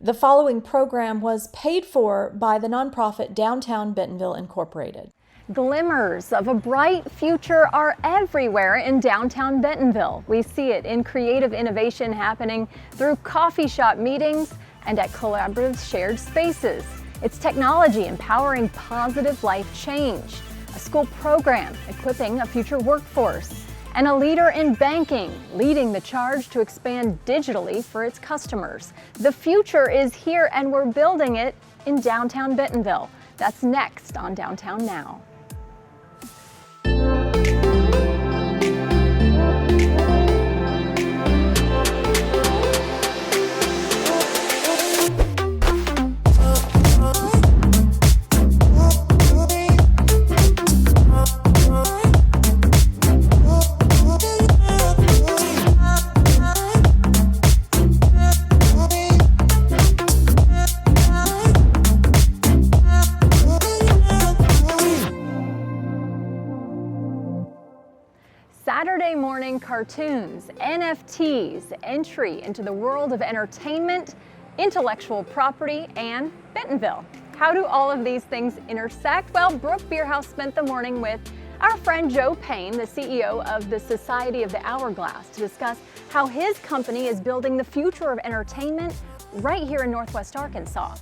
The following program was paid for by the nonprofit Downtown Bentonville Incorporated. Glimmers of a bright future are everywhere in downtown Bentonville. We see it in creative innovation happening through coffee shop meetings and at collaborative shared spaces. It's technology empowering positive life change, a school program equipping a future workforce, and a leader in banking, leading the charge to expand digitally for its customers. The future is here and we're building it in downtown Bentonville. That's next on Downtown Now. Saturday morning cartoons, NFTs, entry into the world of entertainment, intellectual property, and Bentonville. How do all of these things intersect? Well, Brooke Beerhouse spent the morning with our friend Joe Payne, the CEO of the Society of the Hourglass, to discuss how his company is building the future of entertainment right here in Northwest Arkansas.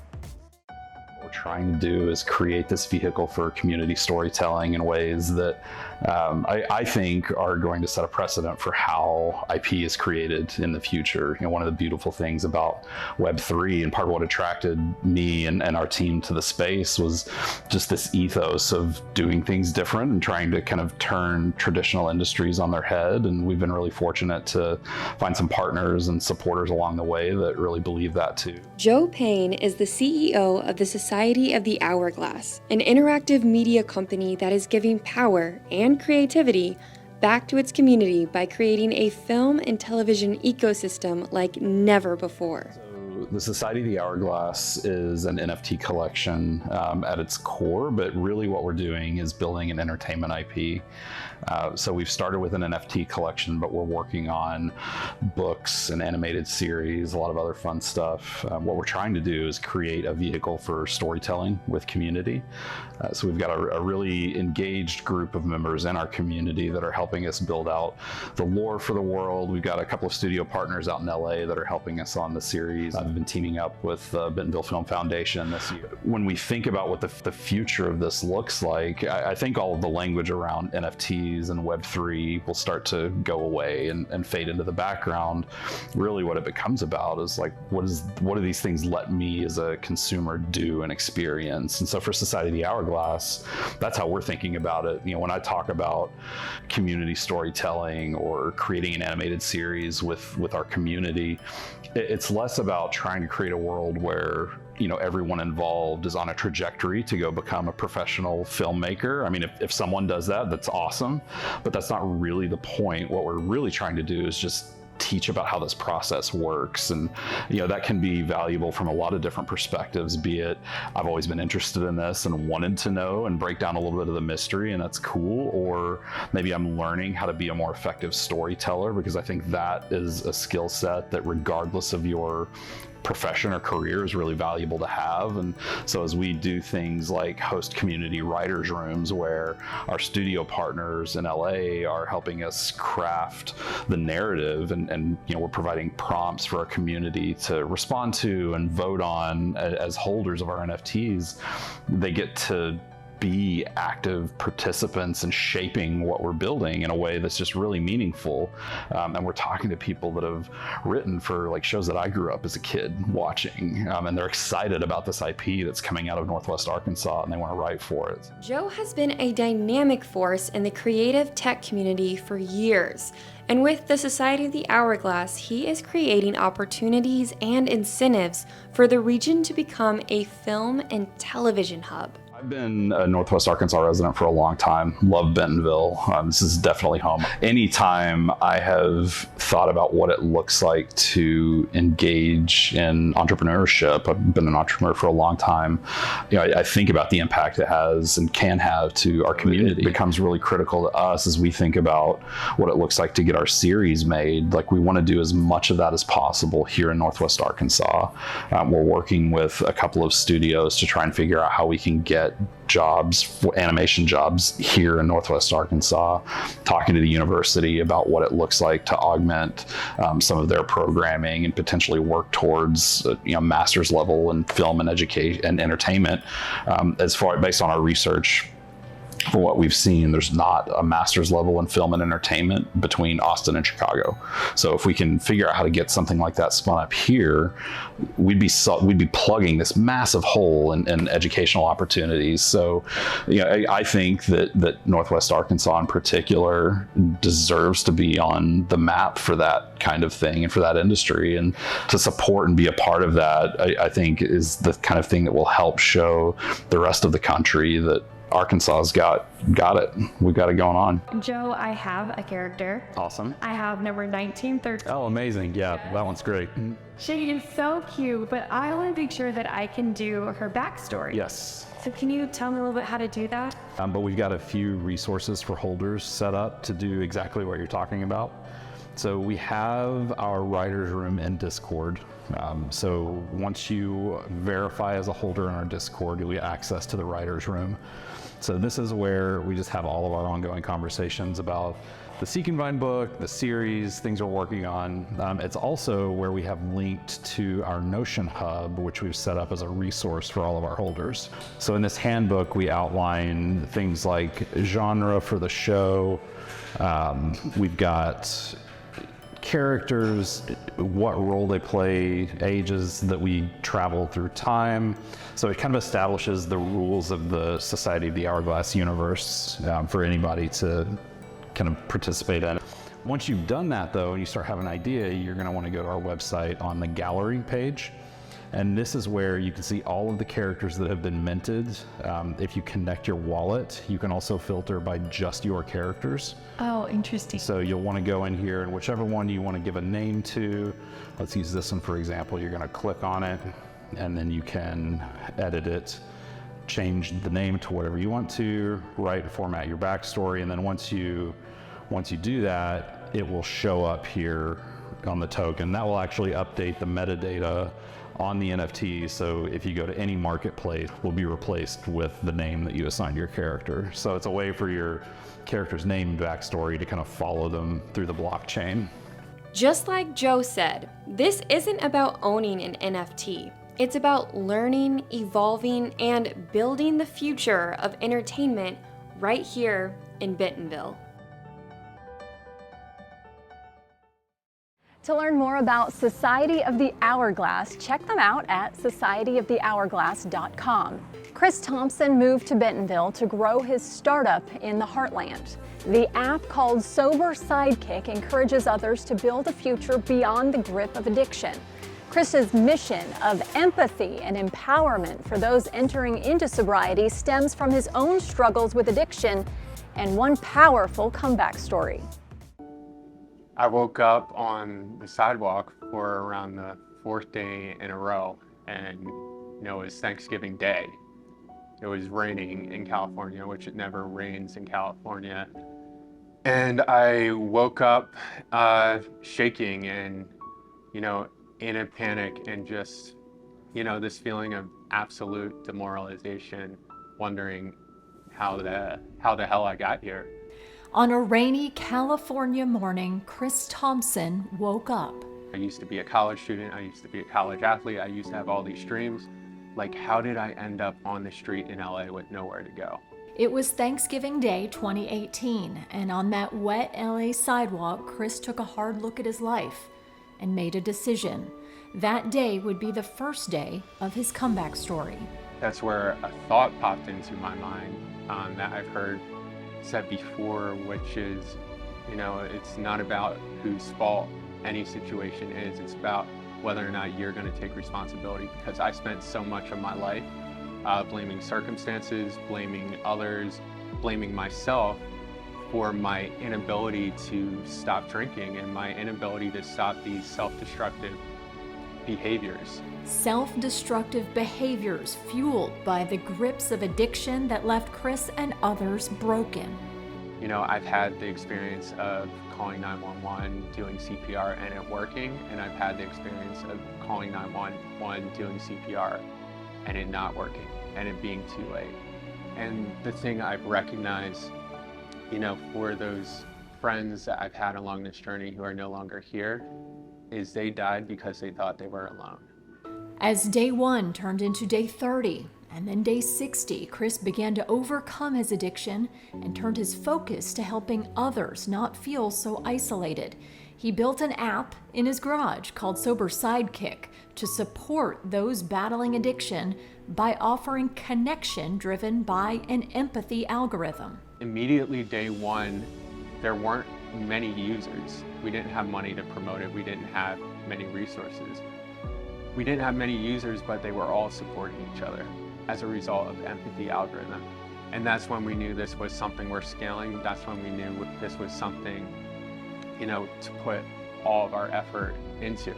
What we're trying to do is create this vehicle for community storytelling in ways that I think are going to set a precedent for how IP is created in the future. You know, one of the beautiful things about Web3 and part of what attracted me and our team to the space was just this ethos of doing things different and trying to kind of turn traditional industries on their head. And we've been really fortunate to find some partners and supporters along the way that really believe that too. Joe Payne is the CEO of the Society of the Hourglass, an interactive media company that is giving power and creativity back to its community by creating a film and television ecosystem like never before. The Society of the Hourglass is an NFT collection at its core, but really what we're doing is building an entertainment IP. So we've started with an NFT collection, but we're working on books and animated series, a lot of other fun stuff. What we're trying to do is create a vehicle for storytelling with community. So we've got a really engaged group of members in our community that are helping us build out the lore for the world. We've got a couple of studio partners out in LA that are helping us on the series. I've been teaming up with the Bentonville Film Foundation this year. When we think about what the future of this looks like, I think all of the language around NFTs and Web3 will start to go away and fade into the background. Really what it becomes about is like, what do these things let me as a consumer do and experience? And so for Society of the Hourglass, that's how we're thinking about it. You know, when I talk about community storytelling or creating an animated series with our community, it's less about trying to create a world where, you know, everyone involved is on a trajectory to go become a professional filmmaker. I mean, if someone does that, that's awesome, but that's not really the point. What we're really trying to do is just teach about how this process works. And, you know, that can be valuable from a lot of different perspectives, be it I've always been interested in this and wanted to know and break down a little bit of the mystery, and that's cool. Or maybe I'm learning how to be a more effective storyteller, because I think that is a skill set that regardless of your profession or career is really valuable to have. And so as we do things like host community writers rooms where our studio partners in LA are helping us craft the narrative, and you know, we're providing prompts for our community to respond to and vote on as holders of our NFTs, they get to be active participants in shaping what we're building in a way that's just really meaningful. And we're talking to people that have written for like shows that I grew up as a kid watching, and they're excited about this IP that's coming out of Northwest Arkansas and they want to write for it. Joe has been a dynamic force in the creative tech community for years. And with the Society of the Hourglass, he is creating opportunities and incentives for the region to become a film and television hub. I've been a Northwest Arkansas resident for a long time. Love Bentonville. This is definitely home. Anytime I have thought about what it looks like to engage in entrepreneurship, I've been an entrepreneur for a long time. I think about the impact it has and can have to our community. It becomes really critical to us as we think about what it looks like to get our series made. Like, we want to do as much of that as possible here in Northwest Arkansas. We're working with a couple of studios to try and figure out how we can get jobs, animation jobs here in Northwest Arkansas, talking to the university about what it looks like to augment some of their programming and potentially work towards master's level in film and education and entertainment. Based on our research, for what we've seen, there's not a master's level in film and entertainment between Austin and Chicago. So if we can figure out how to get something like that spun up here, we'd be plugging this massive hole in educational opportunities. So, I think that Northwest Arkansas in particular deserves to be on the map for that kind of thing and for that industry, and to support and be a part of that, I think is the kind of thing that will help show the rest of the country that Arkansas's got it. We've got it going on. Joe, I have a character. Awesome. I have number 1913. Oh, amazing. Yeah, that one's great. She is so cute, but I want to make sure that I can do her backstory. Yes. So can you tell me a little bit how to do that? But we've got a few resources for holders set up to do exactly what you're talking about. So we have our writer's room in Discord. So once you verify as a holder in our Discord, you'll get access to the writer's room. So this is where we just have all of our ongoing conversations about the Seek and Find book, the series, things we're working on. It's also where we have linked to our Notion hub, which we've set up as a resource for all of our holders. So in this handbook, we outline things like genre for the show. We've got characters, what role they play, ages that we travel through time. So it kind of establishes the rules of the Society of the Hourglass universe for anybody to kind of participate in. Once you've done that though, and you start having an idea, you're going to want to go to our website on the gallery page. And this is where you can see all of the characters that have been minted. If you connect your wallet, you can also filter by just your characters. Oh, interesting. So you'll want to go in here, and whichever one you want to give a name to, let's use this one for example, you're going to click on it, and then you can edit it, change the name to whatever you want to, write, format your backstory, and then once you do that, it will show up here on the token. That will actually update the metadata on the NFT, so if you go to any marketplace, will be replaced with the name that you assigned your character. So it's a way for your character's name and backstory to kind of follow them through the blockchain. Just like Joe said, this isn't about owning an NFT. It's about learning, evolving, and building the future of entertainment right here in Bentonville. To learn more about Society of the Hourglass, check them out at societyofthehourglass.com. Chris Thompson moved to Bentonville to grow his startup in the heartland. The app called Sober Sidekick encourages others to build a future beyond the grip of addiction. Chris's mission of empathy and empowerment for those entering into sobriety stems from his own struggles with addiction and one powerful comeback story. I woke up on the sidewalk for around the fourth day in a row, and it was Thanksgiving Day. It was raining in California, which it never rains in California. And I woke up shaking and, in a panic, and just, this feeling of absolute demoralization, wondering how the hell I got here. On a rainy California morning, Chris Thompson woke up. I used to be a college student. I used to be a college athlete. I used to have all these dreams. Like, how did I end up on the street in LA with nowhere to go? It was Thanksgiving Day 2018, and on that wet LA sidewalk, Chris took a hard look at his life and made a decision. That day would be the first day of his comeback story. That's where a thought popped into my mind that I've heard said before, which is, it's not about whose fault any situation is. It's about whether or not you're going to take responsibility, because I spent so much of my life blaming circumstances, blaming others, blaming myself for my inability to stop drinking and my inability to stop these self-destructive behaviors. Self-destructive behaviors fueled by the grips of addiction that left Chris and others broken. You know, I've had the experience of calling 911, doing CPR and it working, and I've had the experience of calling 911, doing CPR and it not working, and it being too late. And the thing I've recognized, you know, for those friends that I've had along this journey who are no longer here, is they died because they thought they were alone. As day 1 turned into day 30, and then day 60, Chris began to overcome his addiction and turned his focus to helping others not feel so isolated. He built an app in his garage called Sober Sidekick to support those battling addiction by offering connection driven by an empathy algorithm. Immediately day 1, there weren't many users. We didn't have money to promote it. We didn't have many resources. We didn't have many users, but they were all supporting each other as a result of empathy algorithm. And that's when we knew this was something we're scaling. That's when we knew this was something, you know, to put all of our effort into.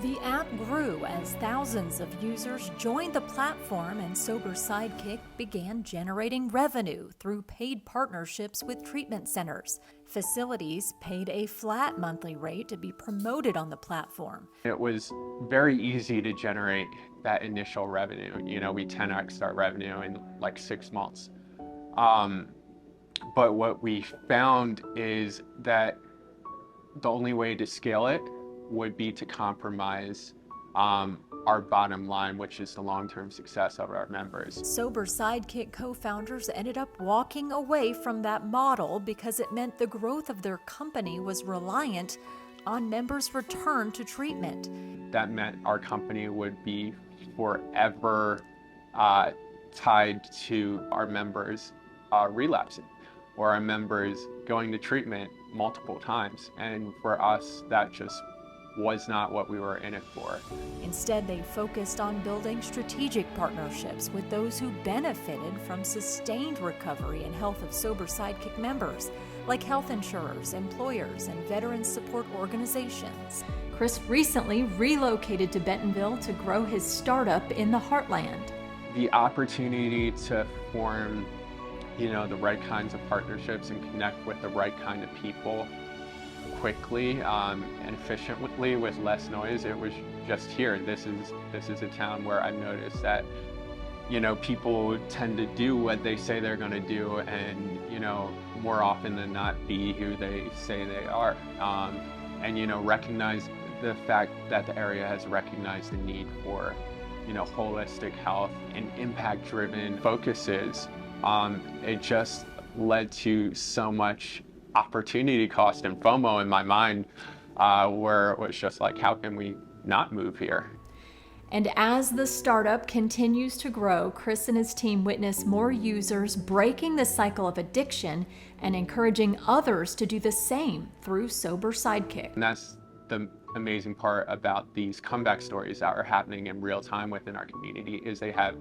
The app grew as thousands of users joined the platform, and Sober Sidekick began generating revenue through paid partnerships with treatment centers. Facilities paid a flat monthly rate to be promoted on the platform. It was very easy to generate that initial revenue. You know, we 10x'd our revenue in like 6 months. But what we found is that the only way to scale it would be to compromise our bottom line, which is the long-term success of our members. Sober Sidekick co-founders ended up walking away from that model because it meant the growth of their company was reliant on members' return to treatment. That meant our company would be forever tied to our members relapsing, or our members going to treatment multiple times. And for us, that just was not what we were in it for. Instead, they focused on building strategic partnerships with those who benefited from sustained recovery and health of Sober Sidekick members, like health insurers, employers, and veteran support organizations. Chris recently relocated to Bentonville to grow his startup in the heartland. The opportunity to form, you know, the right kinds of partnerships and connect with the right kind of people quickly and efficiently with less noise. It was just here. This is a town where I've noticed that, you know, people tend to do what they say they're going to do, and, you know, more often than not be who they say they are. And, you know, recognize the fact that the area has recognized the need for, you know, holistic health and impact-driven focuses. It just led to so much opportunity cost and FOMO in my mind, where it was just like, how can we not move here? And as the startup continues to grow, Chris and his team witness more users breaking the cycle of addiction and encouraging others to do the same through Sober Sidekick. And that's the amazing part about these comeback stories that are happening in real time within our community, is they have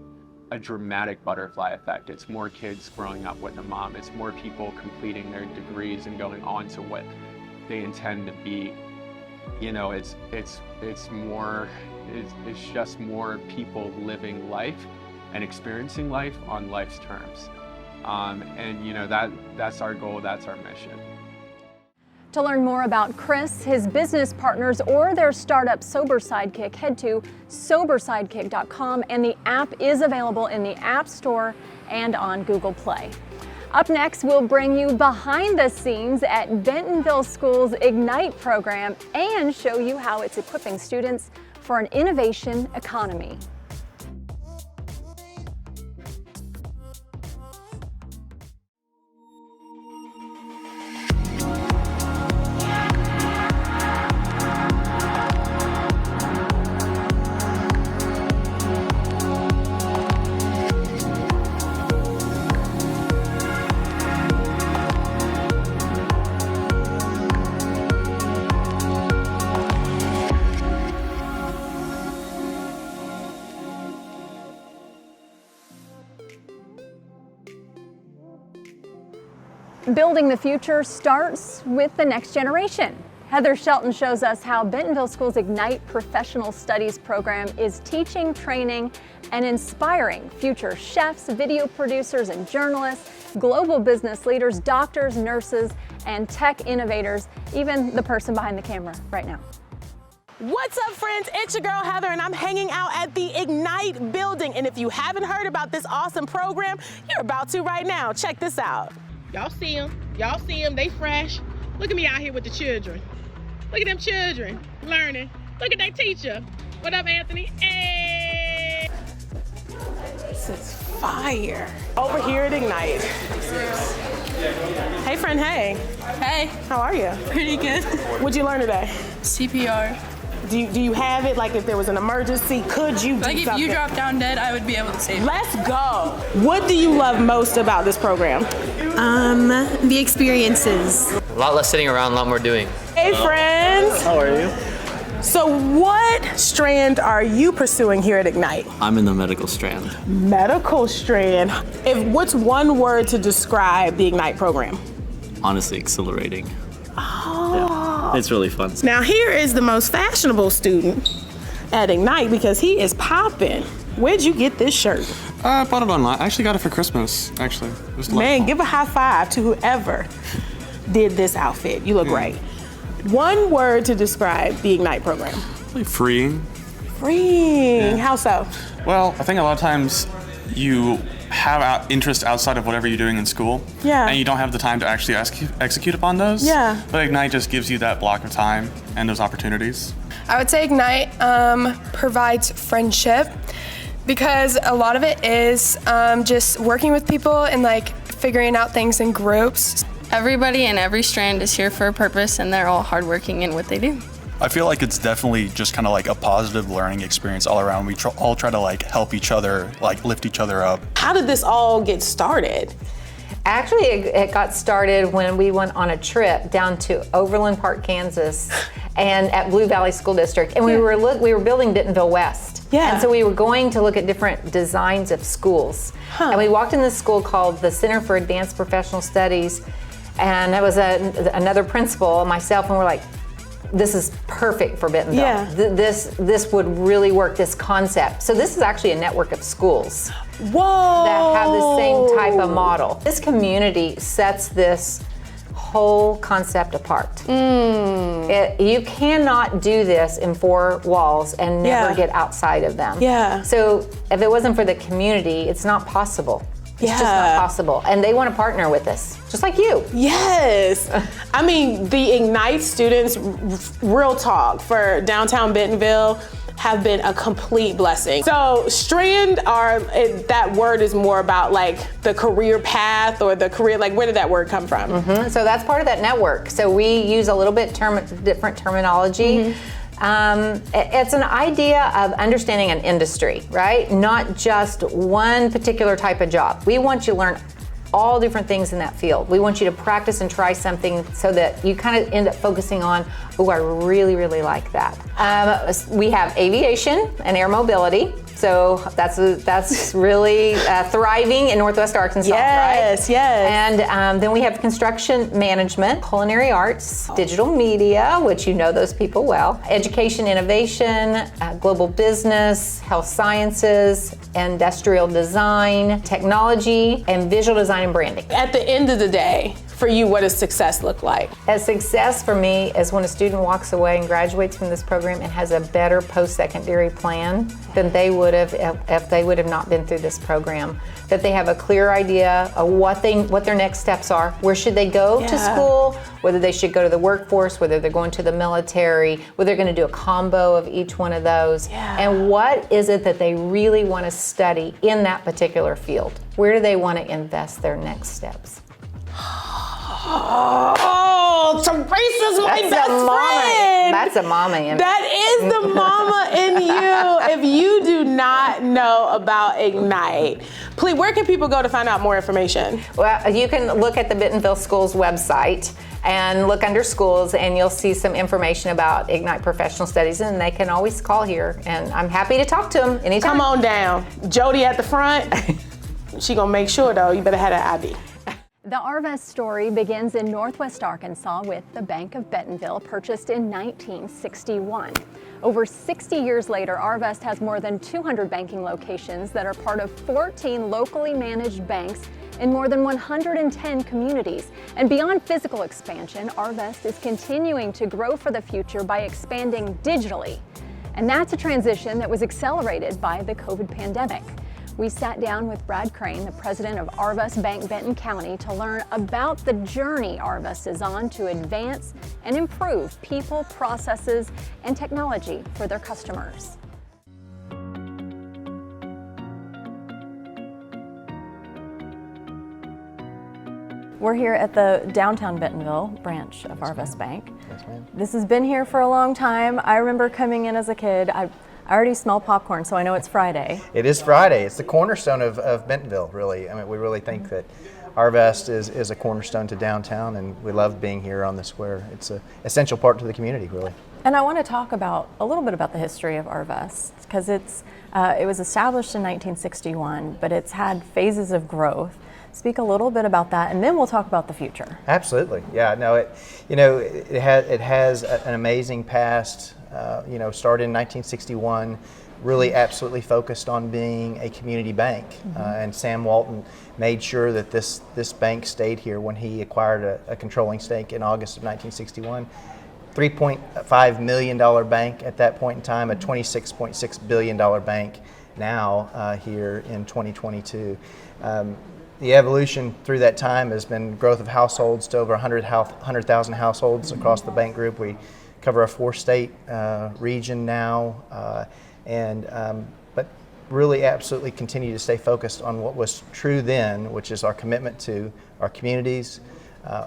a dramatic butterfly effect. It's more kids growing up with a mom. It's more people completing their degrees and going on to what they intend to be. You know, it's just more people living life and experiencing life on life's terms. And you know, that's our goal, that's our mission. To learn more about Chris, his business partners, or their startup Sober Sidekick, head to sobersidekick.com, and the app is available in the App Store and on Google Play. Up next, we'll bring you behind the scenes at Bentonville School's Ignite program and show you how it's equipping students for an innovation economy. Building the future starts with the next generation. Heather Shelton shows us how Bentonville School's Ignite Professional Studies program is teaching, training, and inspiring future chefs, video producers, and journalists, global business leaders, doctors, nurses, and tech innovators, even the person behind the camera right now. What's up, friends? It's your girl Heather, and I'm hanging out at the Ignite building. And if you haven't heard about this awesome program, you're about to right now. Check this out. Y'all see them, they fresh. Look at me out here with the children. Look at them children learning. Look at that teacher. What up, Anthony? Hey! This is fire. Over here at Ignite. Hey, friend, hey. Hey. How are you? Pretty good. What'd you learn today? CPR. Do you have it? Like if there was an emergency, could you do Like if something? you drop down dead, I would be able to save you. Let's go. What do you love most about this program? The experiences. A lot less sitting around, a lot more doing. Hey, friends. How are you? So what strand are you pursuing here at Ignite? I'm in the medical strand. Medical strand. What's one word to describe the Ignite program? Honestly, exhilarating. Oh. Yeah, it's really fun. Now here is the most fashionable student at Ignite because he is popping. Where'd you get this shirt? I bought it online. I actually got it for Christmas, actually. Man, give a high five to whoever did this outfit. You look great. One word to describe the Ignite program. Like freeing. Freeing. How so? Well, I think a lot of times you have interest outside of whatever you're doing in school. Yeah. And you don't have the time to actually execute upon those. Yeah. But Ignite just gives you that block of time and those opportunities. I would say Ignite provides friendship because a lot of it is just working with people and like figuring out things in groups. Everybody in every strand is here for a purpose, and they're all hardworking in what they do. I feel like it's definitely just kind of like a positive learning experience all around. We all try to like help each other, like lift each other up. How did this all get started? Actually, it got started when we went on a trip down to Overland Park, Kansas, and at Blue Valley School District, and we were building Bentonville West. Yeah. And so we were going to look at different designs of schools. And we walked in this school called the Center for Advanced Professional Studies, and it was another principal, myself, and we're like, this is perfect for Bentonville. Yeah. This would really work, this concept. So this is actually a network of schools. Whoa. That have the same type of model. This community sets this whole concept apart. You cannot do this in four walls and never get outside of them. Yeah. So if it wasn't for the community, it's not possible. It's just not possible. And they want to partner with us, just like you. Yes. I mean, the Ignite students, real talk, for Downtown Bentonville have been a complete blessing. So strand that word is more about like the career path or the career, like where did that word come from? So that's part of that network. So we use a little bit different terminology. It's an idea of understanding an industry, right? Not just one particular type of job. We want you to learn all different things in that field. We want you to practice and try something so that you kind of end up focusing on, oh, I really, really like that. We have aviation and air mobility. So that's really thriving in Northwest Arkansas, right? Yes. And then we have construction management, culinary arts, digital media, which you know those people well, education, innovation, global business, health sciences, industrial design, technology, and visual design and branding. At the end of the day, for you, what does success look like? A success for me is when a student walks away and graduates from this program and has a better post-secondary plan than they would have if they would have not been through this program. That they have a clear idea of what their next steps are. Where should they go to school? Whether they should go to the workforce, whether they're going to the military, whether they're going to do a combo of each one of those. And what is it that they really want to study in that particular field? Where do they want to invest their next steps? Oh, Teresa's my best friend. That's a mama in me. That is the mama in you. If you do not know about Ignite, please, where can people go to find out more information? Well, you can look at the Bentonville Schools website and look under schools, and you'll see some information about Ignite Professional Studies, and they can always call here, and I'm happy to talk to them anytime. Come on down. Jody at the front. She gonna make sure though, you better have that ID. The Arvest story begins in Northwest Arkansas with the Bank of Bentonville, purchased in 1961. Over 60 years later, Arvest has more than 200 banking locations that are part of 14 locally managed banks in more than 110 communities. And beyond physical expansion, Arvest is continuing to grow for the future by expanding digitally. And that's a transition that was accelerated by the COVID pandemic. We sat down with Brad Crane, the president of Arvest Bank Benton County, to learn about the journey Arvest is on to advance and improve people, processes, and technology for their customers. We're here at the Downtown Bentonville branch of Arvest Bank. Yes, ma'am. This has been here for a long time. I remember coming in as a kid. I already smell popcorn, so I know it's Friday. It is Friday. It's the cornerstone of Bentonville, really. I mean, we really think that Arvest is a cornerstone to downtown, and we love being here on the square. It's an essential part to the community, really. And I want to talk a little bit about the history of Arvest, because it was established in 1961, but it's had phases of growth. Speak a little bit about that, and then we'll talk about the future. Absolutely, yeah. No, it has an amazing past. Started in 1961, really absolutely focused on being a community bank. And Sam Walton made sure that this bank stayed here when he acquired a controlling stake in August of 1961. $3.5 million bank at that point in time, a $26.6 billion bank now here in 2022. The evolution through that time has been growth of households to over 100,000 households across the bank group. We cover a 4-state region now, but really absolutely continue to stay focused on what was true then, which is our commitment to our communities,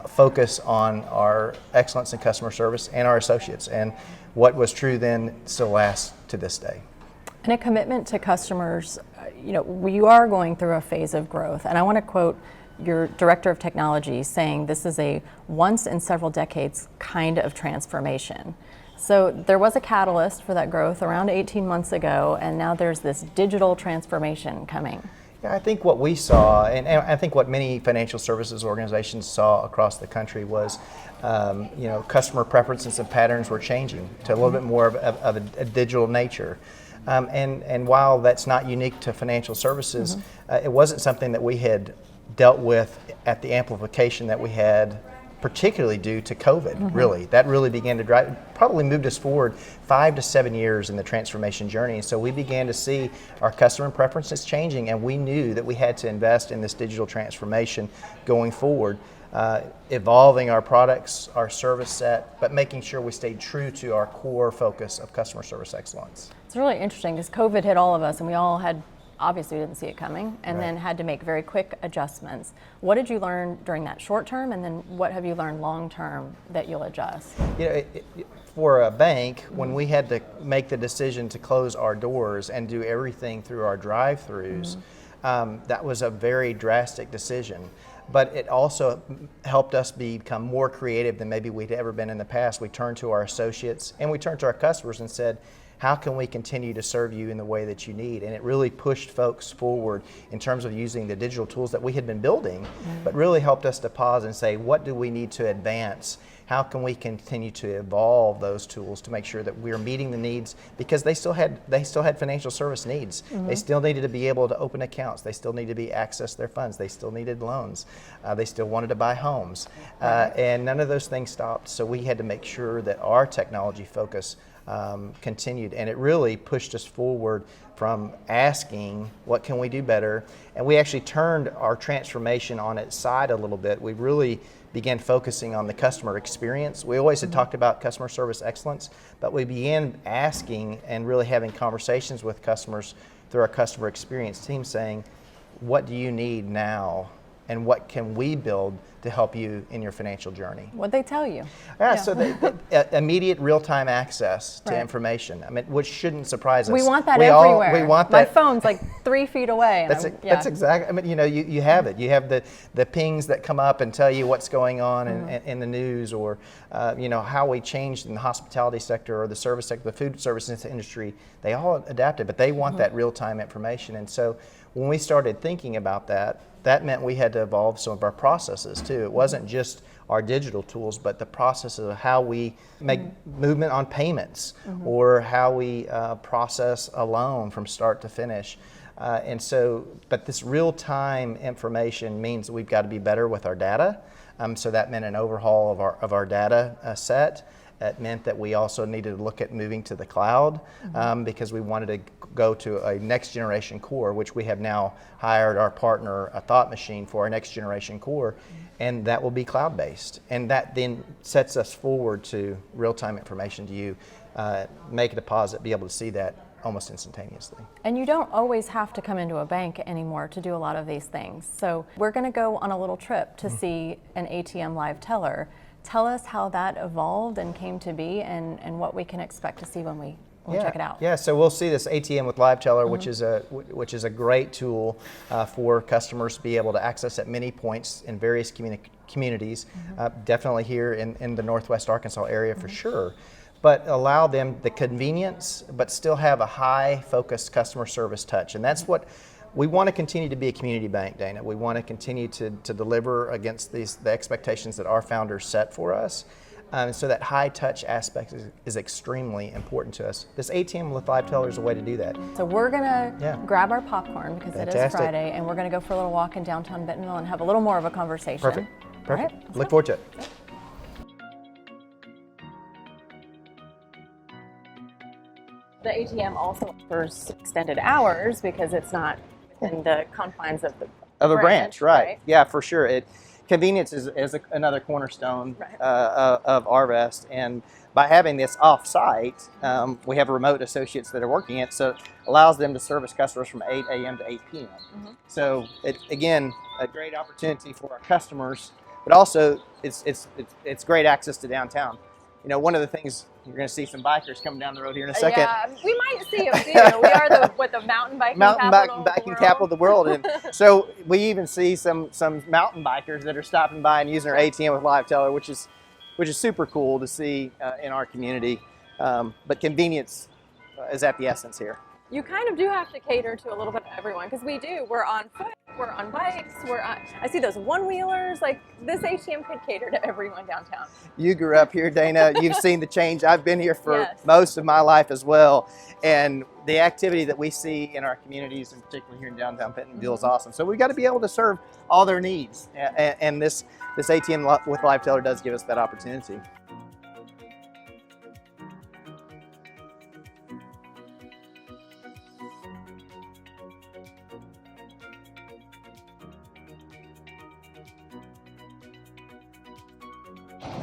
focus on our excellence in customer service and our associates. And what was true then still lasts to this day. And a commitment to customers. You are going through a phase of growth, and I want to quote your director of technology saying this is a once in several decades kind of transformation. So there was a catalyst for that growth around 18 months ago, and now there's this digital transformation coming. Yeah, I think what we saw, and I think what many financial services organizations saw across the country was, customer preferences and patterns were changing to a little bit more of a digital nature. And while that's not unique to financial services, it wasn't something that we had dealt with at the amplification that we had, particularly due to COVID, really. That really began to drive, probably moved us forward 5 to 7 years in the transformation journey. And so we began to see our customer preferences changing, and we knew that we had to invest in this digital transformation going forward, evolving our products, our service set, but making sure we stayed true to our core focus of customer service excellence. It's really interesting because COVID hit all of us, and we all obviously didn't see it coming, and then had to make very quick adjustments. What did you learn during that short term, and then what have you learned long term that you'll adjust? For a bank, when we had to make the decision to close our doors and do everything through our drive-thrus, that was a very drastic decision. But it also helped us become more creative than maybe we'd ever been in the past. We turned to our associates and we turned to our customers and said, how can we continue to serve you in the way that you need? And it really pushed folks forward in terms of using the digital tools that we had been building, but really helped us to pause and say, what do we need to advance? How can we continue to evolve those tools to make sure that we're meeting the needs? Because they still had financial service needs. They still needed to be able to open accounts. They still needed to be access their funds. They still needed loans. They still wanted to buy homes. And none of those things stopped. So we had to make sure that our technology focus continued, and it really pushed us forward from asking, what can we do better? And we actually turned our transformation on its side a little bit. We really began focusing on the customer experience. We always had talked about customer service excellence, but we began asking and really having conversations with customers through our customer experience team saying, what do you need now? And what can we build to help you in your financial journey? What'd they tell you? So the immediate real-time access to information. I mean, which shouldn't surprise us. We want that everywhere. We want that. My phone's like 3 feet away. And That's exactly. I mean, you have it. You have the pings that come up and tell you what's going on in the news, or how we changed in the hospitality sector or the service sector, the food service industry. They all adapted, but they want that real-time information. And so when we started thinking about that, that meant we had to evolve some of our processes too. It wasn't just our digital tools, but the process of how we make movement on payments, or how we process a loan from start to finish. But this real-time information means that we've got to be better with our data. So that meant an overhaul of our data set. It meant that we also needed to look at moving to the cloud, because we wanted to go to a next generation core, which we have now hired our partner, a Thought Machine, for our next generation core, and that will be cloud-based. And that then sets us forward to real-time information to you, make a deposit, be able to see that almost instantaneously. And you don't always have to come into a bank anymore to do a lot of these things. So we're going to go on a little trip to see an ATM live teller. Tell us how that evolved and came to be, and what we can expect to see when we check it out. Yeah, so we'll see this ATM with live teller, which is a great tool for customers to be able to access at many points in various communities, definitely here in the Northwest Arkansas area for sure, but allow them the convenience, but still have a high focused customer service touch. And that's what we want to continue to be, a community bank, Dana. We want to continue to deliver against the expectations that our founders set for us. So that high touch aspect is extremely important to us. This ATM with live teller is a way to do that. So we're gonna grab our popcorn, because it is Friday, and we're gonna go for a little walk in downtown Bentonville and have a little more of a conversation. Perfect. All right, Look forward to it. The ATM also offers extended hours because it's not in the confines of a branch, right? Yeah, for sure. Convenience is another cornerstone of Arvest, and by having this off-site, we have remote associates that are working it, so it allows them to service customers from 8 a.m. to 8 p.m. So again, a great opportunity for our customers, but also it's great access to downtown. One of the things, you're going to see some bikers coming down the road here in a second. Yeah, we might see a few. We are the mountain biking capital of the world. And so we even see some mountain bikers that are stopping by and using our ATM with live teller, which is super cool to see in our community. But convenience is at the essence here. You kind of do have to cater to a little bit of everyone, because we're on foot, we're on bikes, I see those one-wheelers. Like, this ATM could cater to everyone downtown. You grew up here, Dana. You've seen the change. I've been here for most of my life as well. And the activity that we see in our communities, and particularly here in downtown Bentonville, is awesome. So we've got to be able to serve all their needs. And this ATM with live teller does give us that opportunity.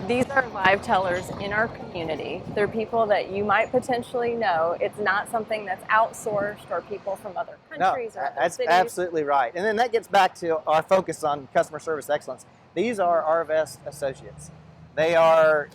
These are live tellers in our community. They're people that you might potentially know. It's not something that's outsourced or people from other countries or other cities. That's absolutely right. And then that gets back to our focus on customer service excellence. These are Arvest associates. They are,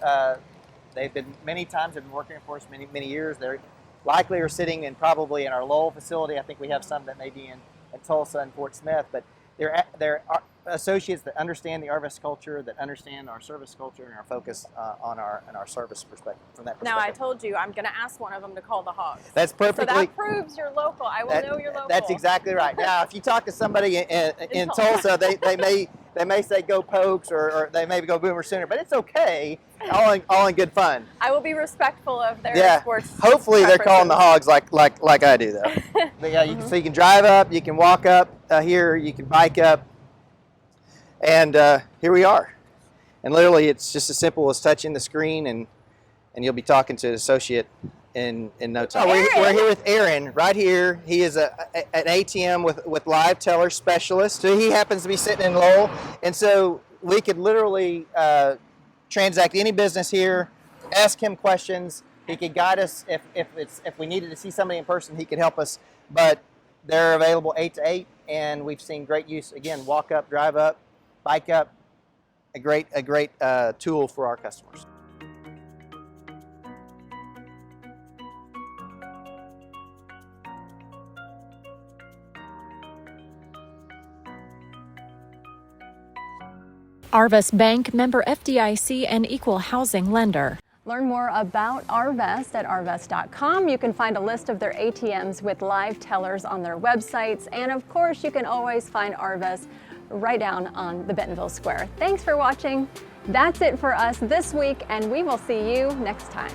they've been many times, have been working for us many years. They're likely are sitting probably in our Lowell facility. I think we have some that may be in Tulsa and Fort Smith, but they're associates that understand the Arvest culture, that understand our service culture, and our focus on our service perspective. From that perspective. Now, I told you I'm going to ask one of them to call the hogs. That's perfectly. So that proves you're local. I will know you're local. That's exactly right. Now, if you talk to somebody in Tulsa, they may say go Pokes, or they may go Boomer Sooner, but it's okay. All in good fun. I will be respectful of their sports. Hopefully they're calling the hogs like I do, though. But yeah, so you can drive up, you can walk up here, you can bike up, and here we are. And literally, it's just as simple as touching the screen, and you'll be talking to an associate in no time. We're here with Aaron right here. He is an ATM with live teller specialist. So he happens to be sitting in Lowell, and so we could literally transact any business here, ask him questions. He could guide us if we needed to see somebody in person. He could help us, but they're available 8 to 8, and we've seen great use. Again, walk up, drive up, bike up. A great tool for our customers. Arvest Bank, member FDIC, and equal housing lender. Learn more about Arvest at arvest.com. You can find a list of their ATMs with live tellers on their websites. And of course, you can always find Arvest right down on the Bentonville Square. Thanks for watching. That's it for us this week, and we will see you next time.